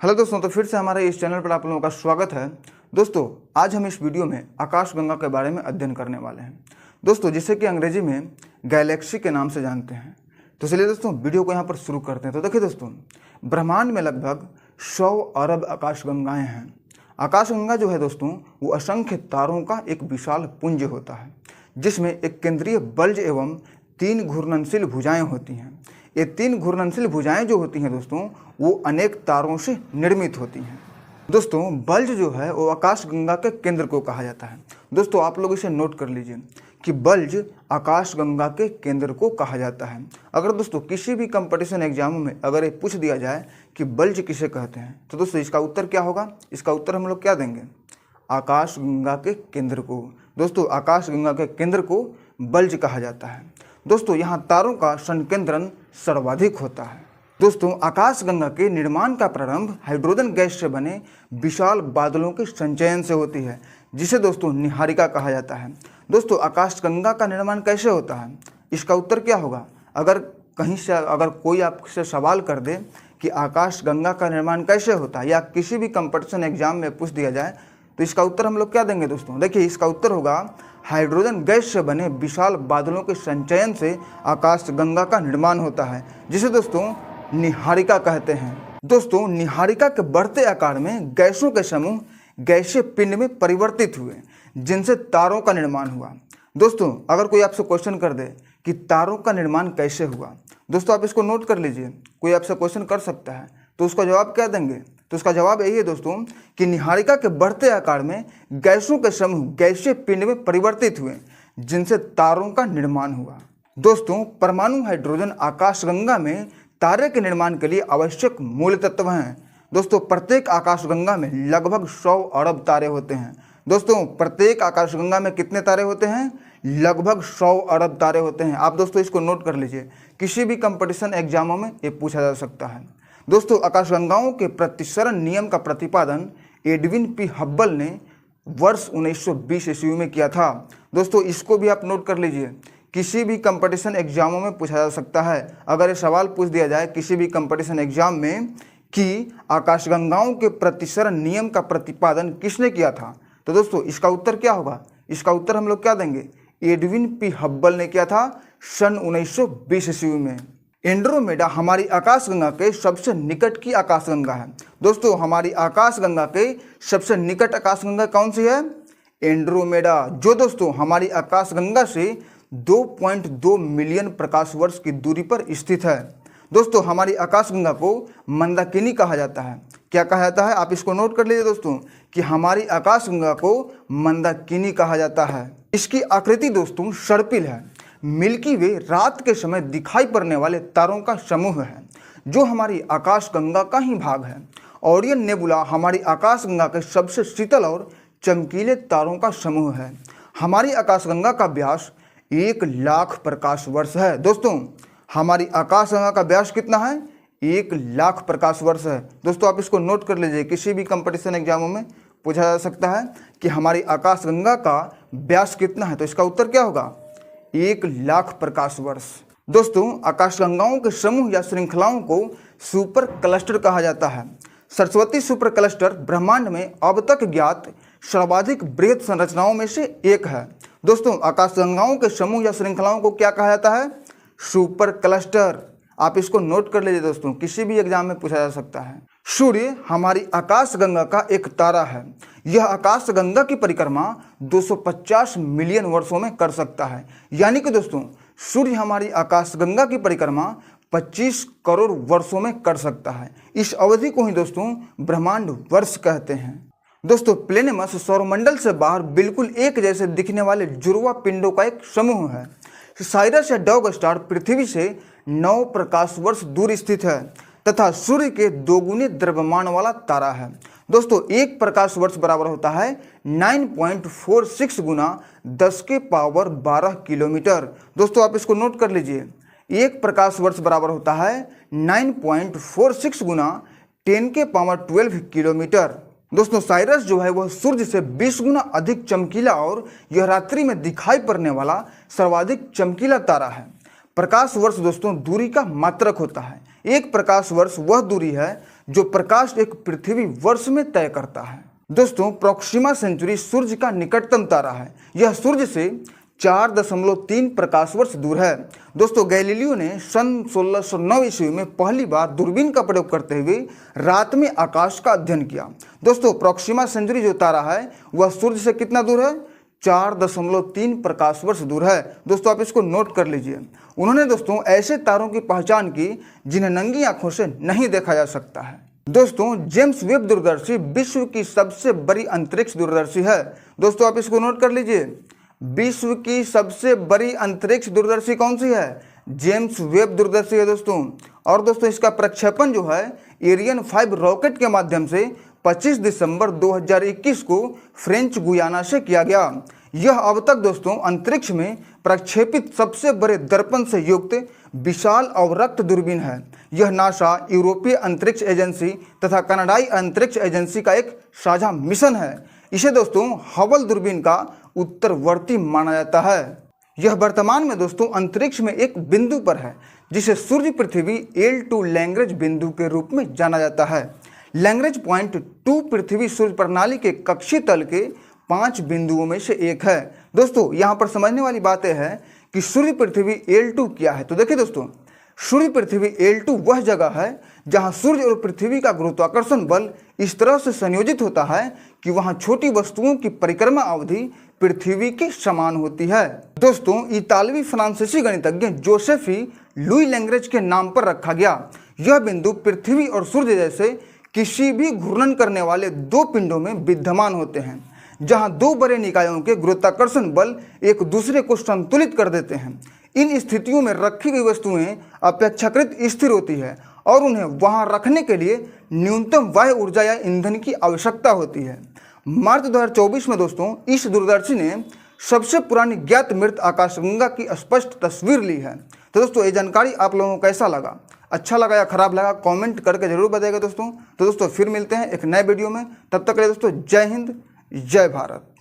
Hello दोस्तों, तो फिर से हमारे इस चैनल पर आप लोगों का स्वागत है। दोस्तों, आज हम इस वीडियो में आकाशगंगा के बारे में अध्ययन करने वाले हैं दोस्तों, जिसे कि अंग्रेजी में गैलेक्सी के नाम से जानते हैं। तो चलिए दोस्तों, वीडियो को यहाँ पर शुरू करते हैं। तो देखिए दोस्तों, ब्रह्मांड में लगभग 100 अरब आकाशगंगाएँ हैं। आकाशगंगा जो है दोस्तों, वो असंख्य तारों का एक विशाल पुंज होता है, जिसमें एक केंद्रीय बल्ज एवं 3 घूर्णनशील भुजाएं होती हैं। ये 3 घूर्णनशील भुजाएं जो होती हैं दोस्तों, वो अनेक तारों से निर्मित होती हैं। दोस्तों, बल्ज जो है वो आकाशगंगा के केंद्र को कहा जाता है। दोस्तों, आप लोग इसे नोट कर लीजिए कि बल्ज आकाशगंगा के केंद्र को कहा जाता है। अगर दोस्तों किसी भी कंपटीशन एग्जामों में अगर ये पूछ दिया जाए कि बल्ज किसे कहते हैं, तो दोस्तों इसका उत्तर क्या होगा? इसका उत्तर हम लोग क्या देंगे? आकाशगंगा के केंद्र को। दोस्तों, आकाशगंगा के केंद्र को बल्ज कहा जाता है। दोस्तों, यहाँ तारों का संकेंद्रण सर्वाधिक होता है। दोस्तों, आकाशगंगा के निर्माण का प्रारंभ हाइड्रोजन गैस से बने विशाल बादलों के संचयन से होती है, जिसे दोस्तों निहारिका कहा जाता है। दोस्तों, आकाशगंगा का निर्माण कैसे होता है? इसका उत्तर क्या होगा? अगर कहीं से अगर कोई आपसे सवाल कर दे कि आकाशगंगा का निर्माण कैसे होता है, या किसी भी कंपटीशन एग्जाम में पूछ दिया जाए, तो इसका उत्तर हम लोग क्या देंगे दोस्तों? देखिए, इसका उत्तर होगा हाइड्रोजन गैस से बने विशाल बादलों के संचयन से आकाशगंगा का निर्माण होता है, जिसे दोस्तों निहारिका कहते हैं। दोस्तों, निहारिका के बढ़ते आकार में गैसों के समूह गैसीय पिंड में परिवर्तित हुए, जिनसे तारों का निर्माण हुआ। दोस्तों, अगर कोई आपसे क्वेश्चन कर दे कि तारों का निर्माण कैसे हुआ, दोस्तों आप इसको नोट कर लीजिए। कोई आपसे क्वेश्चन कर सकता है, तो उसका जवाब क्या देंगे? तो उसका जवाब यही है दोस्तों कि निहारिका के बढ़ते आकार में गैसों के समूह गैसीय पिंड में परिवर्तित हुए, जिनसे तारों का निर्माण हुआ। दोस्तों, परमाणु हाइड्रोजन आकाशगंगा में तारे के निर्माण के लिए आवश्यक मूल तत्व हैं। दोस्तों, प्रत्येक आकाशगंगा में लगभग 100 अरब तारे होते हैं। दोस्तों, प्रत्येक आकाशगंगा में कितने तारे होते हैं? लगभग 100 अरब तारे होते हैं। आप दोस्तों इसको नोट कर लीजिए, किसी भी कंपटीशन एग्जामों में ये पूछा जा सकता है। दोस्तों, आकाशगंगाओं के प्रतिसरण नियम का प्रतिपादन एडविन पी हब्बल ने वर्ष 1920 ईस्वी में किया था। दोस्तों, इसको भी आप नोट कर लीजिए, किसी भी कंपटीशन एग्जामों में पूछा जा सकता है। अगर ये सवाल पूछ दिया जाए किसी भी कंपटीशन एग्जाम में कि आकाशगंगाओं के प्रतिसरण नियम का प्रतिपादन किसने किया था, तो दोस्तों इसका उत्तर क्या होगा? इसका उत्तर हम लोग क्या देंगे? एडविन पी हब्बल ने किया था सन 1920 ईस्वी में। एंड्रोमेडा हमारी आकाशगंगा के सबसे निकट की आकाशगंगा है। दोस्तों, हमारी आकाशगंगा के सबसे निकट आकाशगंगा कौन सी है? एंड्रोमेडा, जो दोस्तों हमारी आकाशगंगा से 2.2 मिलियन प्रकाश वर्ष की दूरी पर स्थित है। दोस्तों, हमारी आकाशगंगा को मंदाकिनी कहा जाता है। क्या कहा जाता है? आप इसको नोट कर लीजिए दोस्तों कि हमारी आकाशगंगा को मंदाकिनी कहा जाता है। इसकी आकृति दोस्तों सर्पिल है। मिल्की वे रात के समय दिखाई पड़ने वाले तारों का समूह है, जो हमारी आकाशगंगा का ही भाग है। ओरियन नेबुला हमारी आकाशगंगा के सबसे शीतल और चमकीले तारों का समूह है। हमारी आकाशगंगा का व्यास 1 लाख प्रकाश वर्ष है। दोस्तों, हमारी आकाशगंगा का व्यास कितना है? 1 लाख प्रकाश वर्ष है। दोस्तों, आप इसको नोट कर लीजिए, किसी भी कंपटीशन एग्जामों में पूछा जा सकता है कि हमारी आकाशगंगा का व्यास कितना है, तो इसका उत्तर क्या होगा? 1 लाख प्रकाश वर्ष। दोस्तों, आकाशगंगाओं के समूह या श्रृंखलाओं को सुपर क्लस्टर कहा जाता है। सरस्वती सुपर क्लस्टर ब्रह्मांड में अब तक ज्ञात सर्वाधिक बृहद संरचनाओं में से एक है। दोस्तों, आकाशगंगाओं के समूह या श्रृंखलाओं को क्या कहा जाता है? Super cluster. आप इसको नोट कर लीजिए दोस्तों, किसी भी एग्जाम में पूछा जा सकता है। सूर्य हमारी आकाशगंगा का एक तारा है। यह आकाशगंगा की परिक्रमा 250 मिलियन वर्षों में कर सकता है। यानी कि दोस्तों, सूर्य हमारी आकाशगंगा की परिक्रमा 25 करोड़ वर्षों में कर सकता है। इस अवधि को ही दोस्तों ब्रह्मांड वर्ष कहते हैं। दोस्तों, प्लेनेमस सौरमंडल से बाहर बिल्कुल एक जैसे दिखने वाले जुड़वा पिंडों का एक समूह है। साइरस या डॉग स्टार पृथ्वी से 9 प्रकाश वर्ष दूर स्थित है तथा सूर्य के 2 गुने द्रव्यमान वाला तारा है। दोस्तों, 1 प्रकाश वर्ष बराबर होता है 9.46 गुना 10 के पावर 12 किलोमीटर। दोस्तों, आप इसको नोट कर लीजिए, 1 प्रकाश वर्ष बराबर होता है 9.46 गुना 10 के पावर 12 किलोमीटर। दोस्तों, साइरस जो है वह सूर्य से 20 गुना अधिक चमकीला और यह रात्रि में दिखाई पड़ने वाला सर्वाधिक चमकीला तारा है। प्रकाश वर्ष दोस्तों दूरी का मात्रक होता है। एक प्रकाश वर्ष वह दूरी है जो प्रकाश एक पृथ्वी वर्ष में तय करता है। दोस्तों, प्रोक्सिमा सेंचुरी सूर्य का निकटतम तारा है। यह सूर्य से 4.3 प्रकाश वर्ष दूर है। दोस्तों, गैलीलियो ने सन 1609 ईस्वी में पहली बार दूरबीन का प्रयोग करते हुए रात में आकाश का अध्ययन किया। दोस्तों, प्रोक्सिमा सेंचुरी जो तारा है वह सूर्य से कितना दूर है? 4.3 प्रकाश वर्ष दूर है। दोस्तों, आप इसको नोट कर लीजिए। उन्होंने दोस्तों ऐसे तारों की पहचान की जिन्हें नंगी आंखों से नहीं देखा जा सकता है। दोस्तों, जेम्स वेब दूरदर्शी विश्व की सबसे बड़ी अंतरिक्ष दूरदर्शी है। दोस्तों, आप इसको नोट कर लीजिए। विश्व की सबसे बड़ी अंतरिक्ष दूरदर्शी कौन सी है? जेम्स वेब दूरदर्शी है दोस्तों। और दोस्तों, इसका प्रक्षेपण जो है एरियन 5 रॉकेट के माध्यम से 25 दिसंबर 2021 को फ्रेंच गुयाना से किया गया। यह अब तक दोस्तों अंतरिक्ष में प्रक्षेपित सबसे बड़े दर्पण से युक्त विशाल अवरक्त दूरबीन है। यह नासा, यूरोपीय अंतरिक्ष एजेंसी तथा कनाडाई अंतरिक्ष एजेंसी का एक साझा मिशन है। इसे दोस्तों हबल दूरबीन का उत्तरवर्ती माना जाता है। यह वर्तमान में दोस्तों अंतरिक्ष में एक बिंदु पर है जिसे सूर्य पृथ्वी L2 लैग्रेंज बिंदु के रूप में जाना जाता है। लैग्रेंज पॉइंट 2 पृथ्वी सूर्य प्रणाली के कक्षीय तल के 5 बिंदुओं में से एक है। दोस्तों, यहाँ पर समझने वाली बात यह है कि सूर्य पृथ्वी L2 क्या है। तो देखिए दोस्तों, सूर्य पृथ्वी L2 वह जगह है जहाँ सूर्य और पृथ्वी का गुरुत्वाकर्षण बल इस तरह से संयोजित होता है कि वहाँ छोटी वस्तुओं की परिक्रमा अवधि पृथ्वी के समान होती है। दोस्तों, इतालवी फ्रांसीसी गणितज्ञ जोसेफी लुई लैग्रेंज के नाम पर रखा गया। यह बिंदु पृथ्वी और सूर्य जैसे किसी भी घूर्णन करने वाले 2 पिंडों में विद्यमान होते हैं, जहां 2 बड़े निकायों के गुरुत्वाकर्षण बल एक दूसरे को संतुलित कर देते हैं। इन स्थितियों में रखी गई वस्तुएं अपेक्षाकृत स्थिर होती है और उन्हें वहां रखने के लिए न्यूनतम वायु ऊर्जा या ईंधन की आवश्यकता होती है। मार्च 2024 में दोस्तों इस दूरदर्शी ने सबसे पुरानी ज्ञात मृत आकाशगंगा की स्पष्ट तस्वीर ली है। तो दोस्तों, ये जानकारी आप लोगों को कैसा लगा? अच्छा लगा या खराब लगा? कमेंट करके जरूर बताइएगा दोस्तों। तो दोस्तों फिर मिलते हैं एक नए वीडियो में। तब तक के लिए दोस्तों जय हिंद, जय भारत।